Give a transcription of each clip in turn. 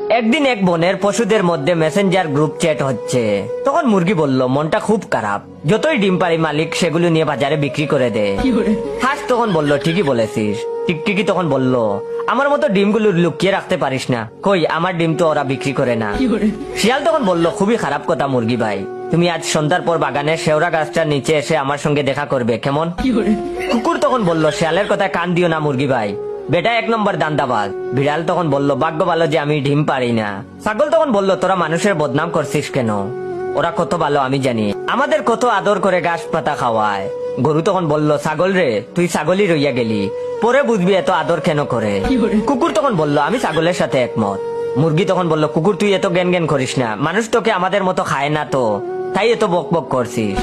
একদিন এক বনের পশুদের মধ্যে মেসেঞ্জার গ্রুপ চ্যাট হচ্ছে। তখন মুরগি বলল, মনটা খুব খারাপ, যতই ডিম পারি মালিক সেগুলো নিয়ে বাজারে বিক্রি করে দে। হাঁস তখন বলল, ঠিকই বলেছিস। টিকটিকি তখন বলল, আমার মতো ডিমগুলো লুকিয়ে রাখতে পারিস না, কই আমার ডিম তো ওরা বিক্রি করে না। শিয়াল তখন বলল, খুবই খারাপ কথা মুরগি ভাই, তুমি আজ সন্ধ্যার পর বাগানের শেওড়া গাছটার নিচে এসে আমার সঙ্গে দেখা করবে, কেমন? কুকুর তখন বলল, শিয়ালের কথায় কান দিও না মুরগি ভাই, বেটা এক নম্বর দান্দাবাজ। বিড়াল তখন বলল, ভাগ্য ভালো যে আমি ডিম পারি না। ছাগল তখন বলল, তোরা মানুষের বদনাম করছিস কেন? ওরা কত ভালো আমি জানি, আমাদের কত আদর করে ঘাস পাতা খাওয়ায়। গরু তখন বলল, ছাগল রে তুই ছাগলই রইয়া গেলি, পরে বুঝবি এত আদর কেন করে। কুকুর তখন বলল, আমি ছাগলের সাথে একমত। মুরগি তখন বলল, কুকুর তুই এত জ্ঞান জ্ঞান করিস না, মানুষ তোকে আমাদের মতো খায় না তো, তাই এত বক বক করছিস।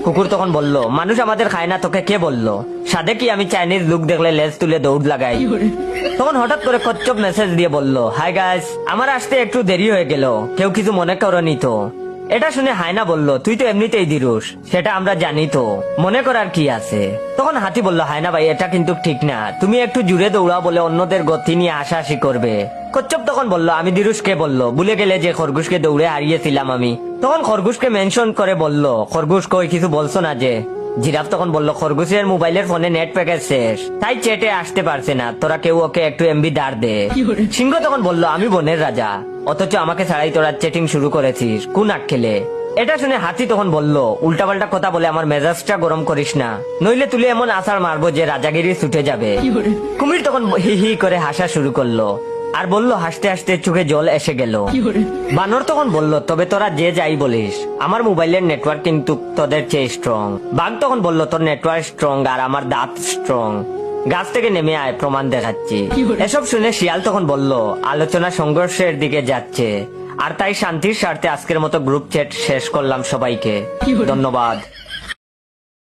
কুকুর তখন বলল, মানুষ আমাদের খায় না তোকে কে বললো? সাদে কি আমি চাইনিজ লুক দেখলে লেজ তুলে দৌড় লাগাই? তখন হঠাৎ করে কচ্ছপ মেসেজ দিয়ে বলল, হাই গাইস, আমার আসতে একটু দেরি হয়ে গেল, কেউ কিছু মনে করনি তো? এটা শুনে হায়না বলল, তুই তো এমনিতেই দিরুস, সেটা আমরা জানি তো, মনে করার কি আছে? তখন হাতি বলল, হায়না ভাই এটা কিন্তু ঠিক না, তুমি একটু জুড়ে দৌড়াও বলে অন্যদের গতি নিয়ে হাসাহাসি করবে। কচ্ছপ তখন বলল, আমি দিরুস কে বললো? ভুলে গেলে যে খরগোশকে দৌড়ে হারিয়েছিলাম আমি। তখন খরগোশকে মেনশন করে বলল, খরগোশ কই কিছু বলছো না যে? জিরাফ তখন বলল, খরগোশের মোবাইলের ফোনে নেট প্যাকেজ শেষ, তাই চেটে আসতে পারছে না, তোরা কেউ ওকে একটু এমবি ধার দে। সিংহ তখন বলল, আমি বনের রাজা, অথচ আমাকে ছাড়াই তোরা চ্যাটিং শুরু করেছিস, কোন আক্কেলে? এটা শুনে হাতি তখন বলল, উল্টাপাল্টা কথা বলে আমার মেজাজটা গরম করিস না, নইলে তুলে এমন আছাড় মারবো যে রাজাগিরি ছুটে যাবে। কুমির তখন হি হি করে হাসা শুরু করলো, আর বলল, হাসতে হাসতে চোখে জল এসে গেল। বানর তখন বলল, তবে তোরা যে যাই বলিস, আমার মোবাইলের নেটওয়ার্ক কিন্তু তোদের চেয়ে স্ট্রং। বাঘ তখন বলল, তোর নেটওয়ার্ক স্ট্রং আর আমার দাঁত স্ট্রং, গাছ থেকে নেমে আয়, প্রমাণ দেখাচ্ছি। এসব শুনে শিয়াল তখন বলল, আলোচনা সংঘর্ষের দিকে যাচ্ছে, আর তাই শান্তির স্বার্থে আজকের মতো গ্রুপ চ্যাট শেষ করলাম। সবাইকে ধন্যবাদ।